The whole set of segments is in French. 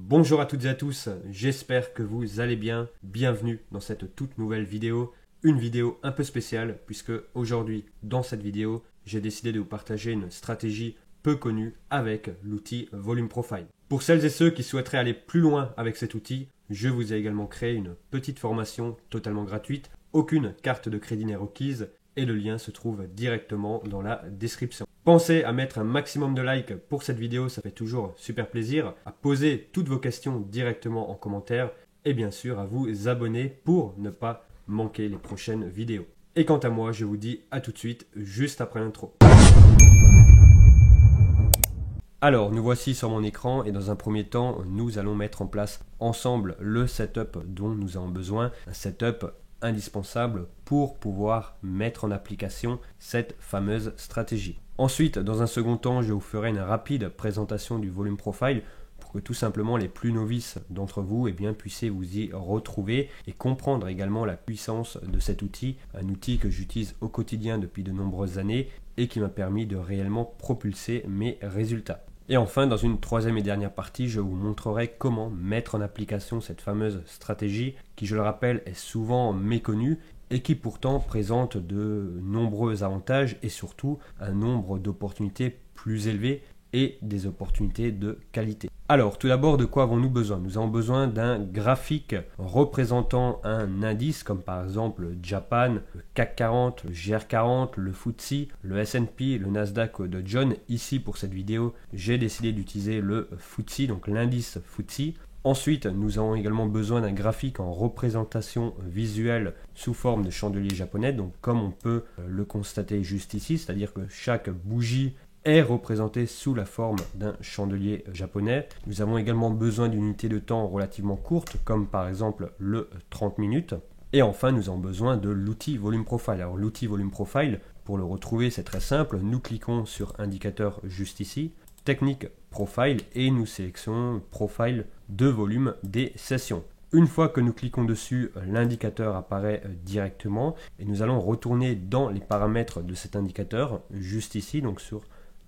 Bonjour à toutes et à tous, j'espère que vous allez bien. Bienvenue dans cette toute nouvelle vidéo. Une vidéo un peu spéciale puisque aujourd'hui, dans cette vidéo, j'ai décidé de vous partager une stratégie peu connue avec l'outil Volume Profile. Pour celles et ceux qui souhaiteraient aller plus loin avec cet outil, je vous ai également créé une petite formation totalement gratuite. Aucune carte de crédit n'est requise et le lien se trouve directement dans la description. Pensez à mettre un maximum de likes pour cette vidéo, ça fait toujours super plaisir, à poser toutes vos questions directement en commentaire et bien sûr à vous abonner pour ne pas manquer les prochaines vidéos. Et quant à moi, je vous dis à tout de suite, juste après l'intro. Alors, nous voici sur mon écran et dans un premier temps, nous allons mettre en place ensemble le setup dont nous avons besoin, un setup indispensable pour pouvoir mettre en application cette fameuse stratégie. Ensuite, dans un second temps, je vous ferai une rapide présentation du Volume Profile pour que tout simplement les plus novices d'entre vous puissiez vous y retrouver et comprendre également la puissance de cet outil, un outil que j'utilise au quotidien depuis de nombreuses années et qui m'a permis de réellement propulser mes résultats. Et enfin, dans une troisième et dernière partie, je vous montrerai comment mettre en application cette fameuse stratégie qui, je le rappelle, est souvent méconnue et qui pourtant présente de nombreux avantages et surtout un nombre d'opportunités plus élevées et des opportunités de qualité. Alors, tout d'abord, de quoi avons-nous besoin? Nous avons besoin d'un graphique représentant un indice comme par exemple le Japan, le CAC 40, le GR40, le FTSE, le S&P, le Nasdaq de John. Ici, pour cette vidéo, j'ai décidé d'utiliser le FTSE, donc l'indice FTSE. Ensuite, nous avons également besoin d'un graphique en représentation visuelle sous forme de chandelier japonais, donc comme on peut le constater juste ici, c'est-à-dire que chaque bougie est représentée sous la forme d'un chandelier japonais. Nous avons également besoin d'une unité de temps relativement courte, comme par exemple le 30 minutes. Et enfin, nous avons besoin de l'outil Volume Profile. Alors l'outil Volume Profile, pour le retrouver, c'est très simple. Nous cliquons sur indicateur juste ici, technique Profile, et nous sélectionnons Profile de volume des sessions. Une fois que nous cliquons dessus, l'indicateur apparaît directement et nous allons retourner dans les paramètres de cet indicateur, juste ici, donc sur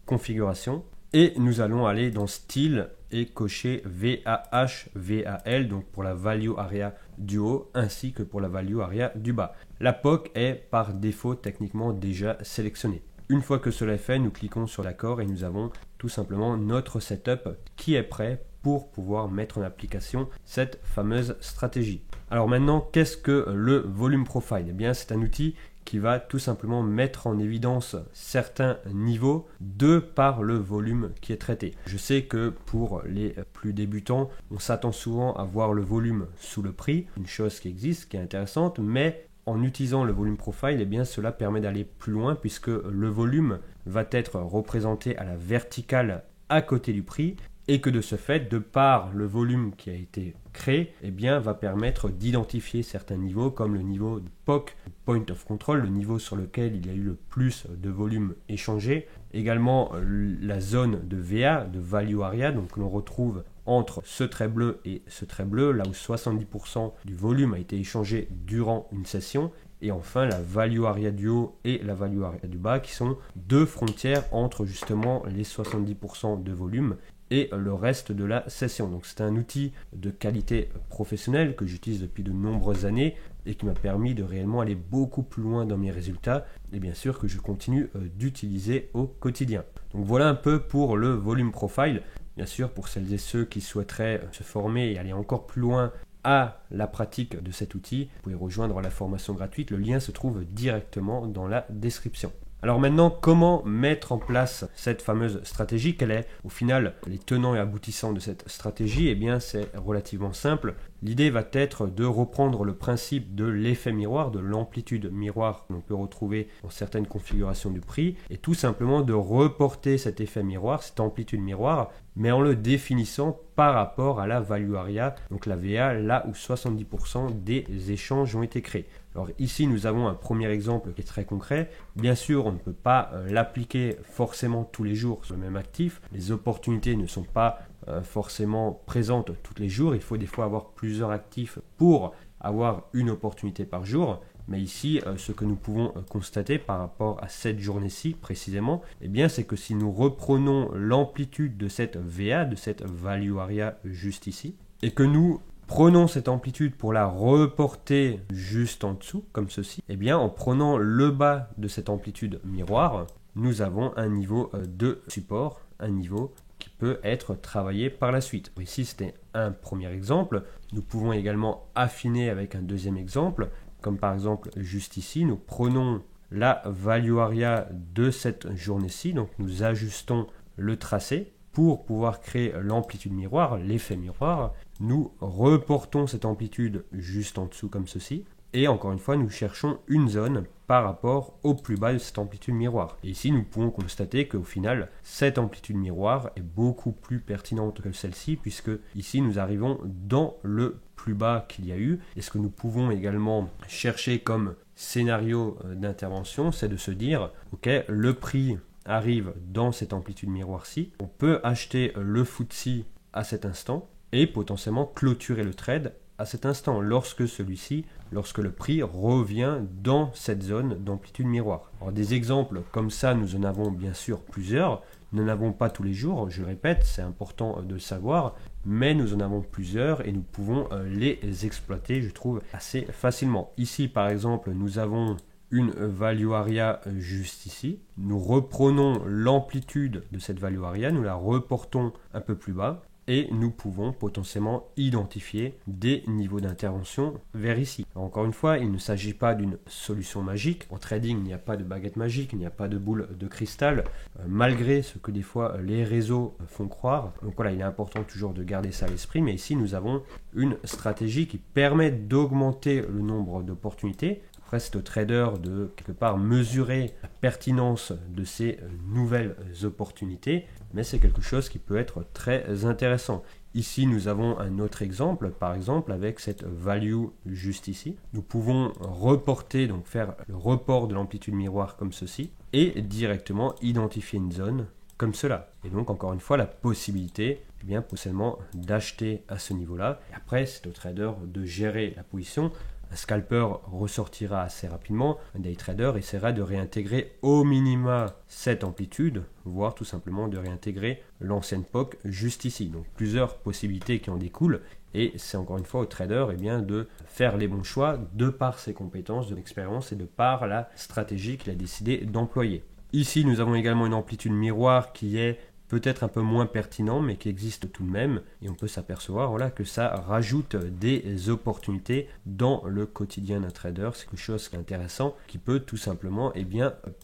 configuration, et nous allons aller dans style et cocher VAH, VAL, donc pour la value area du haut ainsi que pour la value area du bas. La POC est par défaut techniquement déjà sélectionnée. Une fois que cela est fait, nous cliquons sur l'accord et nous avons tout simplement notre setup qui est prêt pour pouvoir mettre en application cette fameuse stratégie. Alors maintenant, qu'est-ce que le Volume Profile? Eh bien, c'est un outil qui va tout simplement mettre en évidence certains niveaux de par le volume qui est traité. Je sais que pour les plus débutants, on s'attend souvent à voir le volume sous le prix, une chose qui existe, qui est intéressante, mais en utilisant le Volume Profile, eh bien, cela permet d'aller plus loin puisque le volume va être représenté à la verticale à côté du prix et que de ce fait, de par le volume qui a été créé, eh bien, va permettre d'identifier certains niveaux comme le niveau de POC, Point of Control, le niveau sur lequel il y a eu le plus de volume échangé. Également la zone de VA, de Value Area, donc l'on retrouve entre ce trait bleu et ce trait bleu, là où 70% du volume a été échangé durant une session. Et enfin la Value Area du haut et la Value Area du bas qui sont deux frontières entre justement les 70% de volume et le reste de la session. Donc c'est un outil de qualité professionnelle que j'utilise depuis de nombreuses années et qui m'a permis de réellement aller beaucoup plus loin dans mes résultats et bien sûr que je continue d'utiliser au quotidien. Donc voilà un peu pour le Volume Profile. Bien sûr, pour celles et ceux qui souhaiteraient se former et aller encore plus loin à la pratique de cet outil, vous pouvez rejoindre la formation gratuite. Le lien se trouve directement dans la description. Alors maintenant, comment mettre en place cette fameuse stratégie? Quel est au final les tenants et aboutissants de cette stratégie? Eh bien, c'est relativement simple. L'idée va être de reprendre le principe de l'effet miroir, de l'amplitude miroir que l'on peut retrouver dans certaines configurations du prix, et tout simplement de reporter cet effet miroir, cette amplitude miroir, mais en le définissant par rapport à la value area, donc la VA, là où 70% des échanges ont été créés. Alors ici, nous avons un premier exemple qui est très concret. Bien sûr, on ne peut pas l'appliquer forcément tous les jours sur le même actif. Les opportunités ne sont pas forcément présentes tous les jours. Il faut des fois avoir plusieurs actifs pour avoir une opportunité par jour. Mais ici, ce que nous pouvons constater par rapport à cette journée-ci précisément, eh bien, c'est que si nous reprenons l'amplitude de cette VA, de cette value area juste ici, et que nous prenons cette amplitude pour la reporter juste en dessous, comme ceci, eh bien, en prenant le bas de cette amplitude miroir, nous avons un niveau de support, un niveau qui peut être travaillé par la suite. Ici, c'était un premier exemple. Nous pouvons également affiner avec un deuxième exemple, comme par exemple juste ici, nous prenons la value area de cette journée-ci, donc nous ajustons le tracé pour pouvoir créer l'amplitude miroir, l'effet miroir. Nous reportons cette amplitude juste en dessous comme ceci. Et encore une fois, nous cherchons une zone par rapport au plus bas de cette amplitude miroir. Et ici, nous pouvons constater qu'au final, cette amplitude miroir est beaucoup plus pertinente que celle-ci, puisque ici, nous arrivons dans le plus bas qu'il y a eu. Et ce que nous pouvons également chercher comme scénario d'intervention, c'est de se dire, ok, le prix arrive dans cette amplitude miroir-ci, on peut acheter le FTSE à cet instant et potentiellement clôturer le trade à cet instant, lorsque le prix revient dans cette zone d'amplitude miroir. Alors des exemples comme ça, nous en avons bien sûr plusieurs. Nous n'en avons pas tous les jours, je le répète, c'est important de le savoir, mais nous en avons plusieurs et nous pouvons les exploiter, je trouve, assez facilement. Ici, par exemple, nous avons une value area juste ici. Nous reprenons l'amplitude de cette value area, nous la reportons un peu plus bas. Et nous pouvons potentiellement identifier des niveaux d'intervention vers ici. Alors encore une fois, il ne s'agit pas d'une solution magique. En trading, il n'y a pas de baguette magique, il n'y a pas de boule de cristal, malgré ce que des fois les réseaux font croire. Donc voilà, il est important toujours de garder ça à l'esprit. Mais ici, nous avons une stratégie qui permet d'augmenter le nombre d'opportunités. Après, c'est au trader de, quelque part, mesurer la pertinence de ces nouvelles opportunités, mais c'est quelque chose qui peut être très intéressant. Ici, nous avons un autre exemple, par exemple, avec cette value juste ici. Nous pouvons reporter, donc faire le report de l'amplitude miroir comme ceci, et directement identifier une zone comme cela. Et donc, encore une fois, la possibilité, eh bien, potentiellement d'acheter à ce niveau-là. Et après, c'est au trader de gérer la position. Un scalper ressortira assez rapidement, un day trader essaiera de réintégrer au minima cette amplitude, voire tout simplement de réintégrer l'ancienne POC juste ici. Donc plusieurs possibilités qui en découlent et c'est encore une fois au trader bien, de faire les bons choix de par ses compétences, de l'expérience et de par la stratégie qu'il a décidé d'employer. Ici nous avons également une amplitude miroir qui est peut-être un peu moins pertinent, mais qui existe tout de même. Et on peut s'apercevoir voilà, que ça rajoute des opportunités dans le quotidien d'un trader. C'est quelque chose qui est intéressant, qui peut tout simplement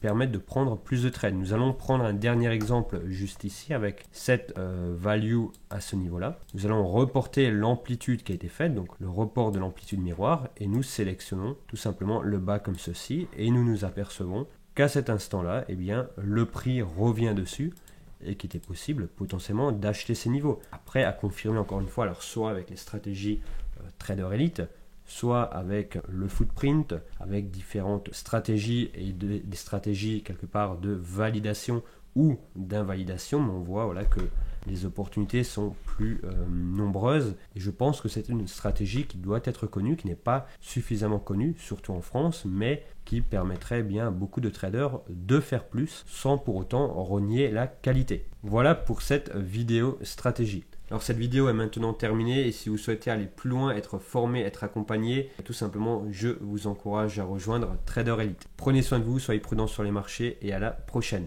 permettre de prendre plus de trades. Nous allons prendre un dernier exemple juste ici avec cette value à ce niveau-là. Nous allons reporter l'amplitude qui a été faite, donc le report de l'amplitude miroir, et nous sélectionnons tout simplement le bas comme ceci, et nous nous apercevons qu'à cet instant-là, le prix revient dessus, et qu'il était possible potentiellement d'acheter ces niveaux. Après, à confirmer encore une fois, alors soit avec les stratégies Trader Elite, soit avec le footprint, avec différentes stratégies et des stratégies quelque part de validation ou d'invalidation, mais on voit voilà, que les opportunités sont plus nombreuses et je pense que c'est une stratégie qui doit être connue, qui n'est pas suffisamment connue, surtout en France, mais qui permettrait bien à beaucoup de traders de faire plus sans pour autant renier la qualité. Voilà pour cette vidéo stratégie. Alors cette vidéo est maintenant terminée et si vous souhaitez aller plus loin, être formé, être accompagné, tout simplement je vous encourage à rejoindre Trader Elite. Prenez soin de vous, soyez prudents sur les marchés et à la prochaine.